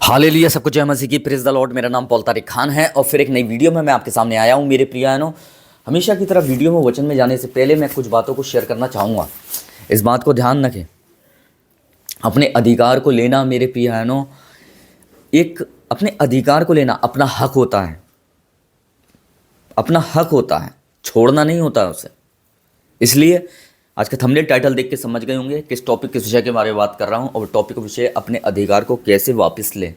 Hallelujah, सबको जय मसीह की, प्रेज द लॉर्ड। मेरा नाम पॉल तारिक खान है और फिर एक नई वीडियो में मैं आपके सामने आया हूँ। मेरे प्रियानो, हमेशा की तरह वीडियो में वचन में जाने से पहले मैं कुछ बातों को शेयर करना चाहूँगा। इस बात को ध्यान रखें, अपने अधिकार को लेना मेरे प्रियानो, एक अपने अधिकार को लेना अपना हक होता है, अपना हक होता है, छोड़ना नहीं होता है उसे। इसलिए आज का थंबनेल टाइटल देख के समझ गए होंगे किस टॉपिक, किस विषय के बारे में बात कर रहा हूँ। और टॉपिक का विषय अपने अधिकार को कैसे वापस लें।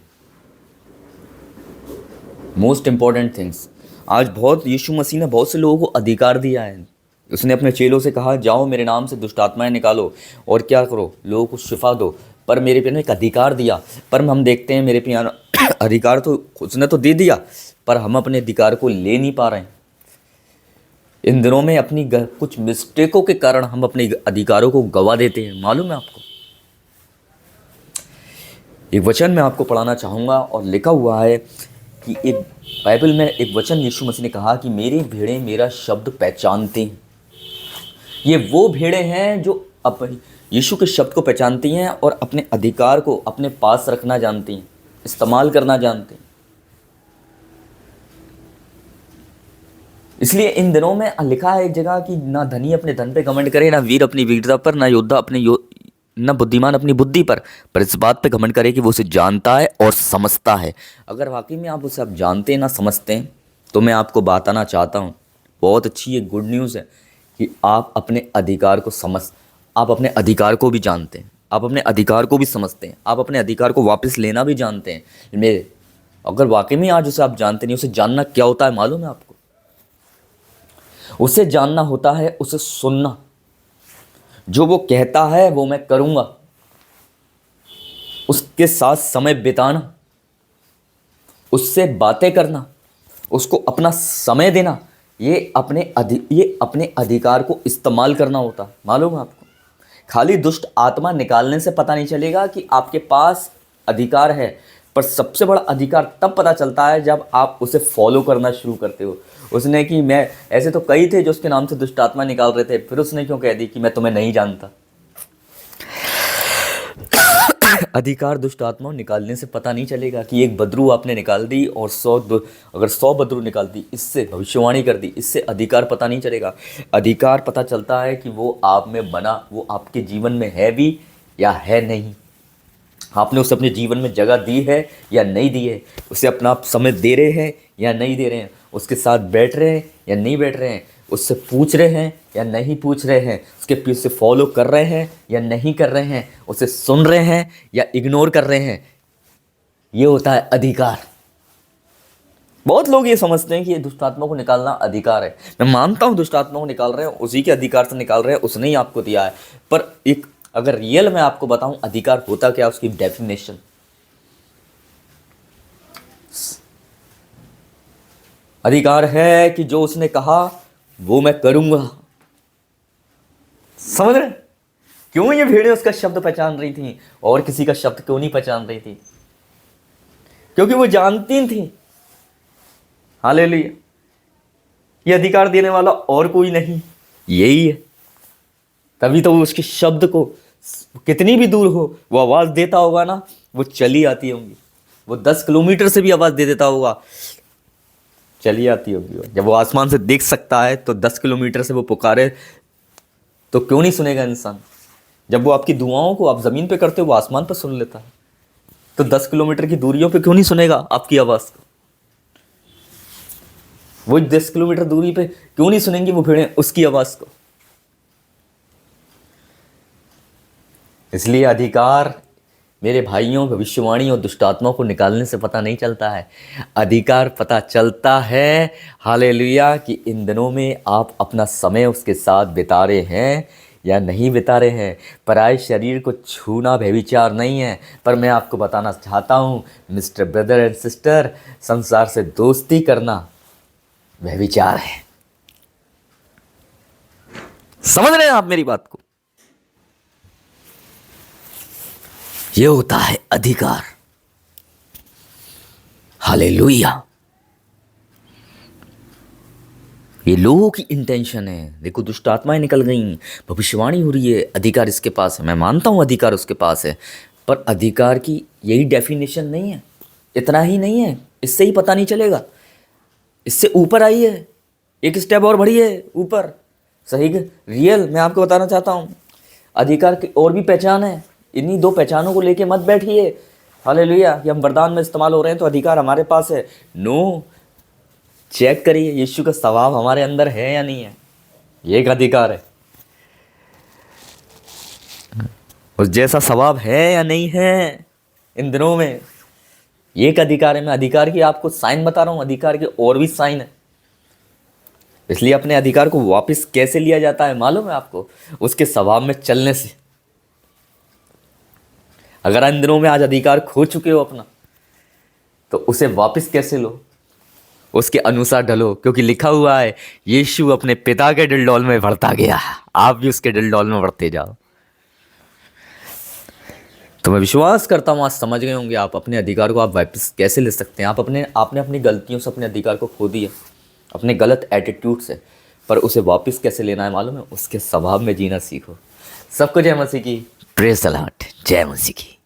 Most important things. आज बहुत यीशु मसीह ने बहुत से लोगों को अधिकार दिया है। उसने अपने चेलों से कहा, जाओ मेरे नाम से दुष्ट आत्माएं निकालो और क्या करो, लोगों को शिफा दो। पर मेरे प्यारे ने एक अधिकार दिया, पर हम देखते हैं मेरे प्यारे अधिकार तो उसने तो दे दिया, पर हम अपने अधिकार को ले नहीं पा रहे हैं। इन दिनों में अपनी कुछ मिस्टेकों के कारण हम अपने अधिकारों को गवा देते हैं। मालूम है आपको, एक वचन मैं आपको पढ़ाना चाहूँगा और लिखा हुआ है कि एक बाइबल में एक वचन यीशु मसीह ने कहा कि मेरी भेड़ें मेरा शब्द पहचानती हैं। ये वो भेड़ें हैं जो यीशु के शब्द को पहचानती हैं और अपने अधिकार को अपने पास रखना जानती हैं, इस्तेमाल करना जानती हैं। इसलिए इन दिनों में लिखा है एक जगह कि ना धनी अपने धन पे घमंड करे, ना वीर अपनी वीरता पर, ना योद्धा अपने न बुद्धिमान अपनी बुद्धि पर इस बात पे घमंड करे कि वो उसे जानता है और समझता है। अगर वाकई में आप उसे जानते हैं ना समझते हैं, तो मैं आपको बताना चाहता हूँ, बहुत अच्छी ये गुड न्यूज़ है कि आप अपने अधिकार को आप अपने अधिकार को भी जानते हैं, आप अपने अधिकार को भी समझते हैं, आप अपने अधिकार को वापस लेना भी जानते हैं। मेरे अगर वाकई में आज उसे आप जानते नहीं, उसे जानना क्या होता है मालूम है आपको? उसे जानना होता है उसे सुनना। जो वो कहता है वो मैं करूंगा, उसके साथ समय बिताना, उससे बातें करना, उसको अपना समय देना, ये अपने अधिकार को इस्तेमाल करना होता है। मालूम है आपको? खाली दुष्ट आत्मा निकालने से पता नहीं चलेगा कि आपके पास अधिकार है, पर सबसे बड़ा अधिकार तब पता चलता है जब आप उसे फॉलो करना शुरू करते हो। उसने कि मैं ऐसे तो कई थे जो उसके नाम से दुष्ट आत्मा निकाल रहे थे, फिर उसने क्यों कह दी कि मैं तुम्हें नहीं जानता? अधिकार दुष्ट आत्माओं निकालने से पता नहीं चलेगा कि एक बदरू आपने निकाल दी और अगर 100 बदरू निकाल दी, इससे भविष्यवाणी कर दी, इससे अधिकार पता नहीं चलेगा। अधिकार पता चलता है कि वो आप में बना, वो आपके जीवन में है भी या है नहीं। आपने उसे अपने जीवन में जगह दी है या नहीं दी है, उसे अपना समय दे रहे हैं या नहीं दे रहे हैं, उसके साथ बैठ रहे हैं या नहीं बैठ रहे हैं, उससे पूछ रहे हैं या नहीं पूछ रहे हैं, उसके पीछे फॉलो कर रहे हैं या नहीं कर रहे हैं, उसे सुन रहे हैं या इग्नोर कर रहे हैं। ये होता है अधिकार। बहुत लोग ये समझते हैं कि ये दुष्टात्मा को निकालना अधिकार है। मैं मानता हूँ दुष्टात्मा को निकाल रहे हैं, उसी के अधिकार से निकाल रहे हैं, उसने ही आपको दिया है। पर एक अगर रियल में आपको बताऊं अधिकार होता क्या, उसकी डेफिनेशन। अधिकार है कि जो उसने कहा वो मैं करूंगा। समझ रहे? क्यों ये भेड़ें उसका शब्द पहचान रही थी और किसी का शब्द क्यों नहीं पहचान रही थी? क्योंकि वो जानती थी, हालेलुया, ये अधिकार देने वाला और कोई नहीं, यही है। तभी तो वो उसके शब्द को कितनी भी दूर हो वो आवाज़ देता होगा ना, वो चली आती होंगी। वो 10 किलोमीटर से भी आवाज़ दे देता होगा, चली आती होगी। जब वो आसमान से देख सकता है तो 10 किलोमीटर से वो पुकारे तो क्यों नहीं सुनेगा इंसान? जब वो आपकी दुआओं को आप ज़मीन पे करते हो, वो आसमान पर सुन लेता है, तो 10 किलोमीटर की दूरियों पे क्यों नहीं सुनेगा आपकी आवाज़ को? वो 10 किलोमीटर दूरी पे क्यों नहीं सुनेंगी वो भेड़ें उसकी आवाज़ को? इसलिए अधिकार मेरे भाइयों, भविष्यवाणी और दुष्टात्माओं को निकालने से पता नहीं चलता है। अधिकार पता चलता है, हालेलुया, कि इन दिनों में आप अपना समय उसके साथ बिता रहे हैं या नहीं बिता रहे हैं। पराये शरीर को छूना व्यभिचार नहीं है, पर मैं आपको बताना चाहता हूँ मिस्टर ब्रदर एंड सिस्टर, संसार से दोस्ती करना व्यभिचार है। समझ रहे हैं आप मेरी बात को? ये होता है अधिकार। हालेलुया। ये लोगों की इंटेंशन है। देखो, दुष्ट आत्माएं निकल गई, भविष्यवाणी हो रही है, अधिकार इसके पास है। मैं मानता हूं अधिकार उसके पास है, पर अधिकार की यही डेफिनेशन नहीं है। इतना ही नहीं है, इससे ही पता नहीं चलेगा, इससे ऊपर आइए, एक स्टेप और बढ़िए ऊपर। सही रियल मैं आपको बताना चाहता हूँ, अधिकार की और भी पहचान है, इन्हीं दो पहचानों को लेके मत बैठिए हालेलुया कि हम वरदान में इस्तेमाल हो रहे हैं तो अधिकार हमारे पास है। नो, चेक करिए यीशु का स्वभाव हमारे अंदर है या नहीं है, ये एक अधिकार है। उस जैसा स्वभाव है या नहीं है इन दिनों में, ये एक अधिकार है। मैं अधिकार की आपको साइन बता रहा हूँ, अधिकार के और भी साइन है। इसलिए अपने अधिकार को वापस कैसे लिया जाता है मालूम है आपको? उसके स्वभाव में चलने से। अगर इन दिनों में आज अधिकार खो चुके हो अपना, तो उसे वापस कैसे लो? उसके अनुसार ढलो, क्योंकि लिखा हुआ है यीशु अपने पिता के डिलडॉल में बढ़ता गया, आप भी उसके डिलडॉल में बढ़ते जाओ। तो मैं विश्वास करता हूँ आज समझ गए होंगे आप अपने अधिकार को आप वापस कैसे ले सकते हैं। आपने अपनी गलतियों से अपने अधिकार को खो दिया, अपने गलत एटीट्यूड से, पर उसे वापस कैसे लेना है मालूम है? उसके स्वभाव में जीना सीखो। सबको जय मसीह की, प्रेज़ द लॉर्ड, जय मसीह की।